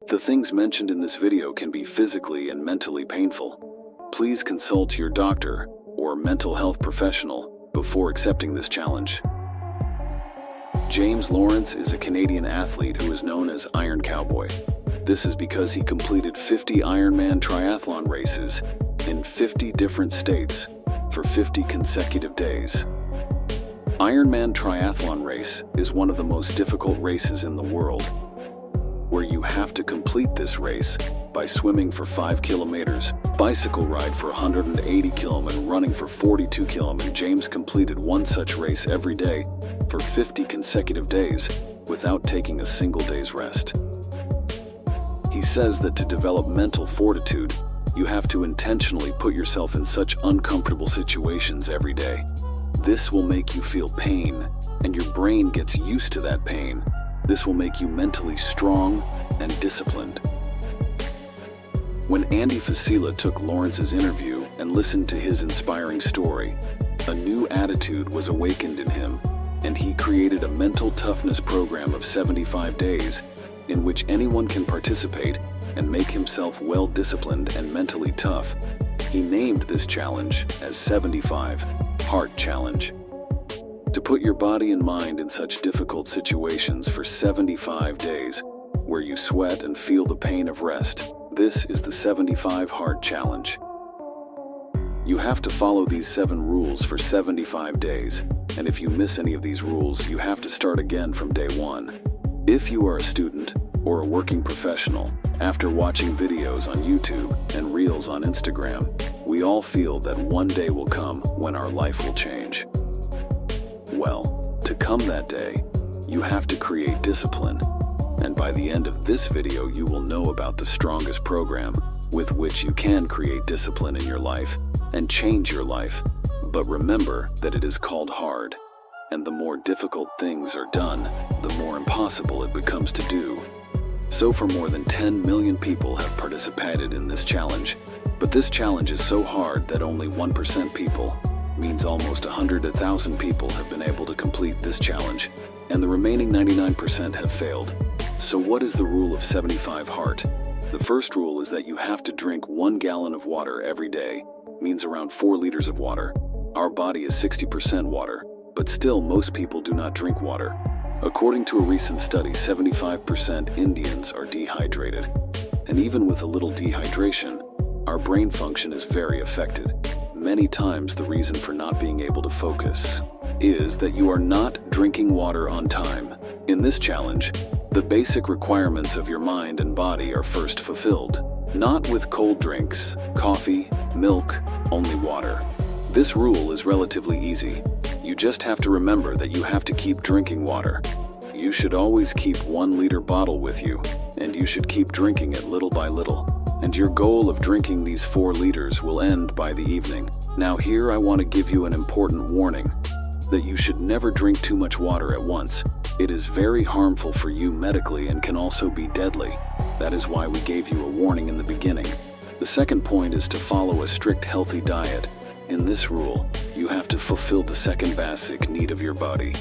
The things mentioned in this video can be physically and mentally painful. Please consult your doctor or mental health professional before accepting this challenge. James Lawrence is a Canadian athlete who is known as Iron Cowboy. This is because he completed 50 Ironman triathlon races in 50 different states for 50 consecutive days. Ironman triathlon race is one of the most difficult races in the world, where you have to complete this race by swimming for 5 kilometers, bicycle ride for 180 km, and running for 42 km. James completed one such race every day for 50 consecutive days without taking a single day's rest. He says that to develop mental fortitude, you have to intentionally put yourself in such uncomfortable situations every day. This will make you feel pain, and your brain gets used to that pain. This will make you mentally strong and disciplined. When Andy Facila took Lawrence's interview and listened to his inspiring story, a new attitude was awakened in him, and he created a mental toughness program of 75 days in which anyone can participate and make himself well-disciplined and mentally tough. He named this challenge as 75 Heart Challenge. To put your body and mind in such difficult situations for 75 days, where you sweat and feel the pain of rest, this is the 75 Heart Challenge. You have to follow these 7 rules for 75 days, and if you miss any of these rules, you have to start again from day 1. If you are a student or a working professional, after watching videos on YouTube and Reels on Instagram, we all feel that one day will come when our life will change. Well, to come that day, you have to create discipline. And by the end of this video, you will know about the strongest program with which you can create discipline in your life and change your life. But remember that it is called hard. And the more difficult things are done, the more impossible it becomes to do. So far, more than 10 million people have participated in this challenge. But this challenge is so hard that only 1% people, means almost 100,000 people, have been able to complete this challenge, and the remaining 99% have failed. So what is the rule of 75 Heart? The first rule is that you have to drink 1 gallon of water every day, means around 4 liters of water. Our body is 60% water, but still most people do not drink water. According to a recent study, 75% Indians are dehydrated. And even with a little dehydration, our brain function is very affected. Many times the reason for not being able to focus is that you are not drinking water on time. In this challenge, the basic requirements of your mind and body are first fulfilled. Not with cold drinks, coffee, milk, only water. This rule is relatively easy. You just have to remember that you have to keep drinking water. You should always keep 1-liter bottle with you, and you should keep drinking it little by little. And your goal of drinking these 4 liters will end by the evening. Now here I want to give you an important warning, that you should never drink too much water at once. It is very harmful for you medically and can also be deadly. That is why we gave you a warning in the beginning. The second point is to follow a strict healthy diet. In this rule, you have to fulfill the second basic need of your body.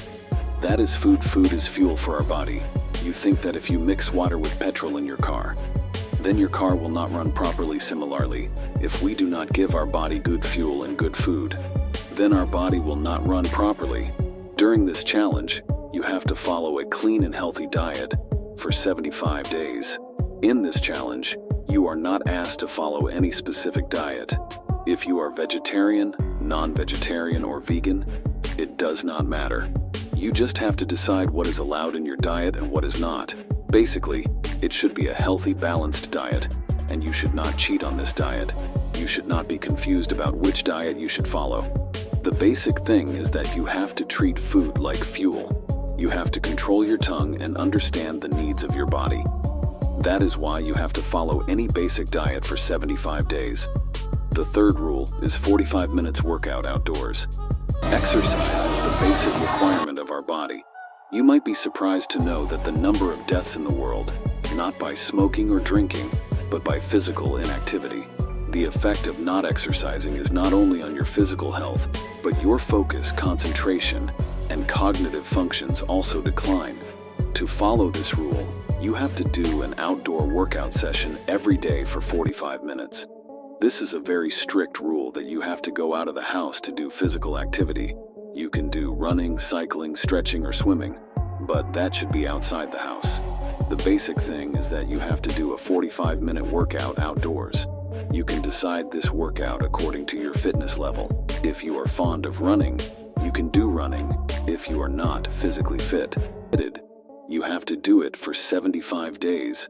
That is food. Food is fuel for our body. You think that if you mix water with petrol in your car, then your car will not run properly. Similarly, if we do not give our body good fuel and good food, then our body will not run properly. During this challenge, you have to follow a clean and healthy diet for 75 days. In this challenge, you are not asked to follow any specific diet. If you are vegetarian, non-vegetarian, or vegan, it does not matter. You just have to decide what is allowed in your diet and what is not. Basically, it should be a healthy, balanced diet, and you should not cheat on this diet. You should not be confused about which diet you should follow. The basic thing is that you have to treat food like fuel. You have to control your tongue and understand the needs of your body. That is why you have to follow any basic diet for 75 days. The third rule is 45 minutes workout outdoors. Exercise is the basic requirement of our body. You might be surprised to know that the number of deaths in the world, not by smoking or drinking, but by physical inactivity. The effect of not exercising is not only on your physical health, but your focus, concentration, and cognitive functions also decline. To follow this rule, You have to do an outdoor workout session every day for 45 minutes. This is a very strict rule that you have to go out of the house to do physical activity. You can do running, cycling, stretching, or swimming, but that should be outside the house. The basic thing is that you have to do a 45-minute workout outdoors. You can decide this workout according to your fitness level. If you are fond of running, you can do running. If you are not physically fit, you have to do it for 75 days.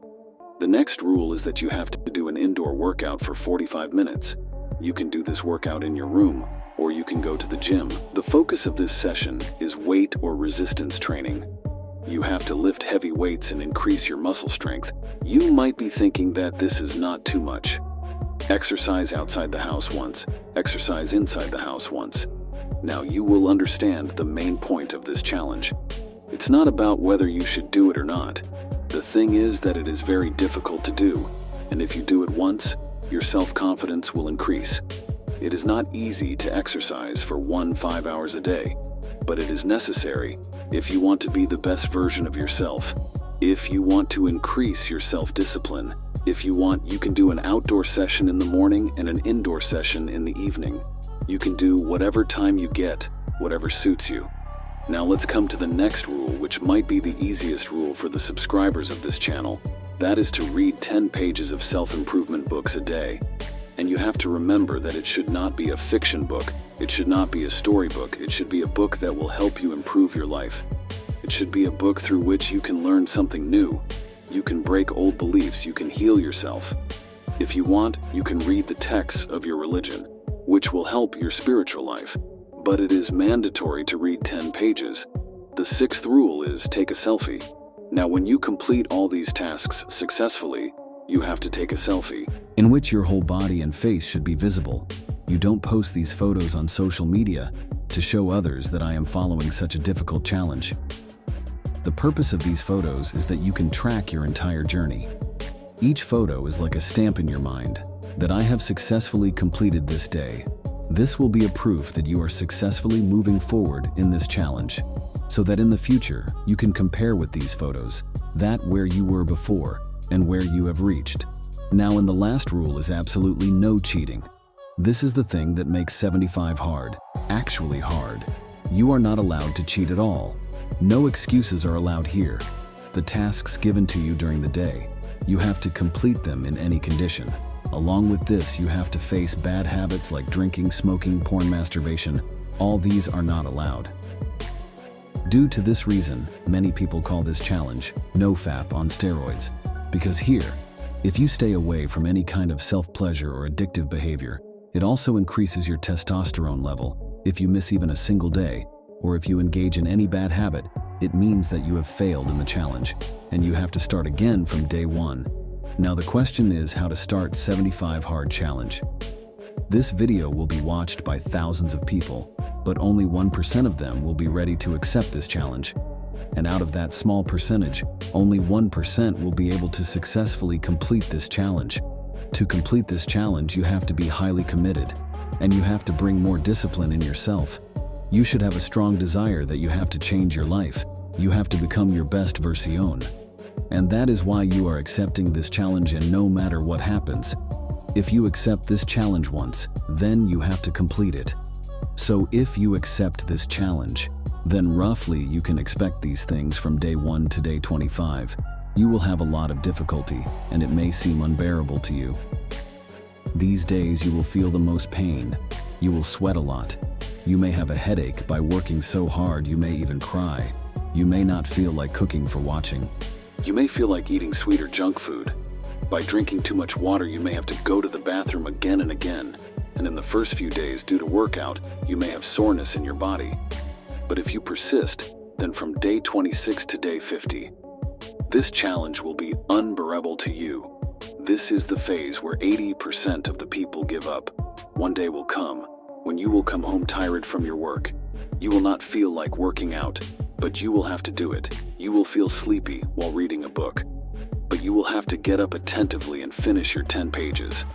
The next rule is that you have to do an indoor workout for 45 minutes. You can do this workout in your room, or you can go to the gym. The focus of this session is weight or resistance training. You have to lift heavy weights and increase your muscle strength. You might be thinking that this is not too much. Exercise outside the house once, exercise inside the house once. Now you will understand the main point of this challenge. It's not about whether you should do it or not. The thing is that it is very difficult to do, and if you do it once, your self-confidence will increase. It is not easy to exercise for 5 hours a day, but it is necessary if you want to be the best version of yourself. If you want to increase your self-discipline, if you want, you can do an outdoor session in the morning and an indoor session in the evening. You can do whatever time you get, whatever suits you. Now let's come to the next rule, which might be the easiest rule for the subscribers of this channel. That is to read 10 pages of self-improvement books a day. And you have to remember that it should not be a fiction book, it should not be a storybook, it should be a book that will help you improve your life. It should be a book through which you can learn something new. You can break old beliefs, you can heal yourself. If you want, you can read the texts of your religion, which will help your spiritual life. But it is mandatory to read 10 pages. The 6th rule is take a selfie. Now when you complete all these tasks successfully, you have to take a selfie, in which your whole body and face should be visible. You don't post these photos on social media to show others that I am following such a difficult challenge. The purpose of these photos is that you can track your entire journey. Each photo is like a stamp in your mind that I have successfully completed this day. This will be a proof that you are successfully moving forward in this challenge, so that in the future you can compare with these photos, that where you were before and where you have reached. Now, in the last rule is absolutely no cheating. This is the thing that makes 75 hard, actually hard. You are not allowed to cheat at all. No excuses are allowed here. The tasks given to you during the day, you have to complete them in any condition. Along with this, you have to face bad habits like drinking, smoking, porn, masturbation. All these are not allowed. Due to this reason, many people call this challenge NoFap on steroids. Because here, if you stay away from any kind of self-pleasure or addictive behavior, it also increases your testosterone level. If you miss even a single day, or if you engage in any bad habit, it means that you have failed in the challenge, and you have to start again from day 1. Now the question is how to start 75 hard challenge. This video will be watched by thousands of people, but only 1% of them will be ready to accept this challenge. And out of that small percentage, only 1% will be able to successfully complete this challenge. To complete this challenge, you have to be highly committed, and you have to bring more discipline in yourself. You should have a strong desire that you have to change your life. You have to become your best version. And that is why you are accepting this challenge, and no matter what happens, if you accept this challenge once, then you have to complete it. So if you accept this challenge, then roughly you can expect these things from day 1 to day 25. You will have a lot of difficulty, and it may seem unbearable to you. These days you will feel the most pain. You will sweat a lot. You may have a headache by working so hard, you may even cry. You may not feel like cooking for watching. You may feel like eating sweet or junk food. By drinking too much water, you may have to go to the bathroom again and again. And in the first few days, due to workout, you may have soreness in your body. But if you persist, then from day 26 to day 50, this challenge will be unbearable to you. This is the phase where 80% of the people give up. One day will come when you will come home tired from your work. You will not feel like working out, but you will have to do it. You will feel sleepy while reading a book, but you will have to get up attentively and finish your 10 pages.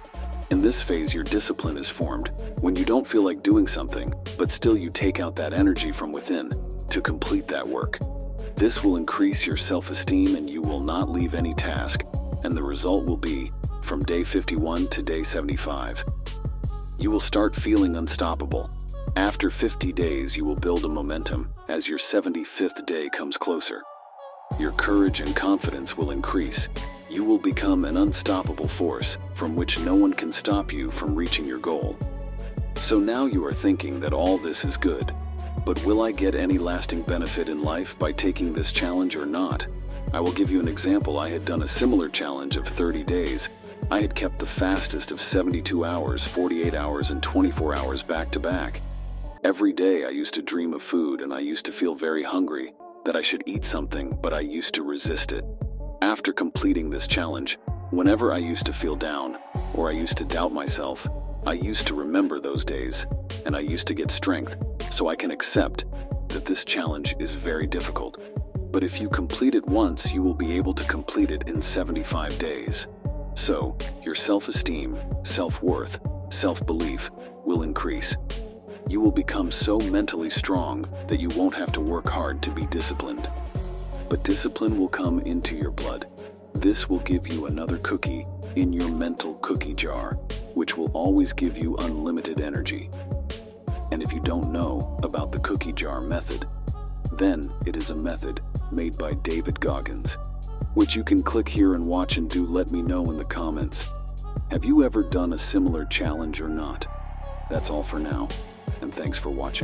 In this phase, your discipline is formed when you don't feel like doing something, but still you take out that energy from within to complete that work. This will increase your self-esteem and you will not leave any task, and the result will be from day 51 to day 75. You will start feeling unstoppable. After 50 days, you will build a momentum as your 75th day comes closer. Your courage and confidence will increase. You will become an unstoppable force from which no one can stop you from reaching your goal. So now you are thinking that all this is good, but will I get any lasting benefit in life by taking this challenge or not? I will give you an example. I had done a similar challenge of 30 days. I had kept the fastest of 72 hours, 48 hours, and 24 hours back to back. Every day I used to dream of food and I used to feel very hungry, that I should eat something, but I used to resist it. After completing this challenge, whenever I used to feel down or I used to doubt myself, I used to remember those days and I used to get strength so I can accept that this challenge is very difficult. But if you complete it once, you will be able to complete it in 75 days. So, your self-esteem, self-worth, self-belief will increase. You will become so mentally strong that you won't have to work hard to be disciplined. But discipline will come into your blood. This will give you another cookie in your mental cookie jar, which will always give you unlimited energy. And if you don't know about the cookie jar method, then it is a method made by David Goggins, which you can click here and watch, and do let me know in the comments. Have you ever done a similar challenge or not? That's all for now, and thanks for watching.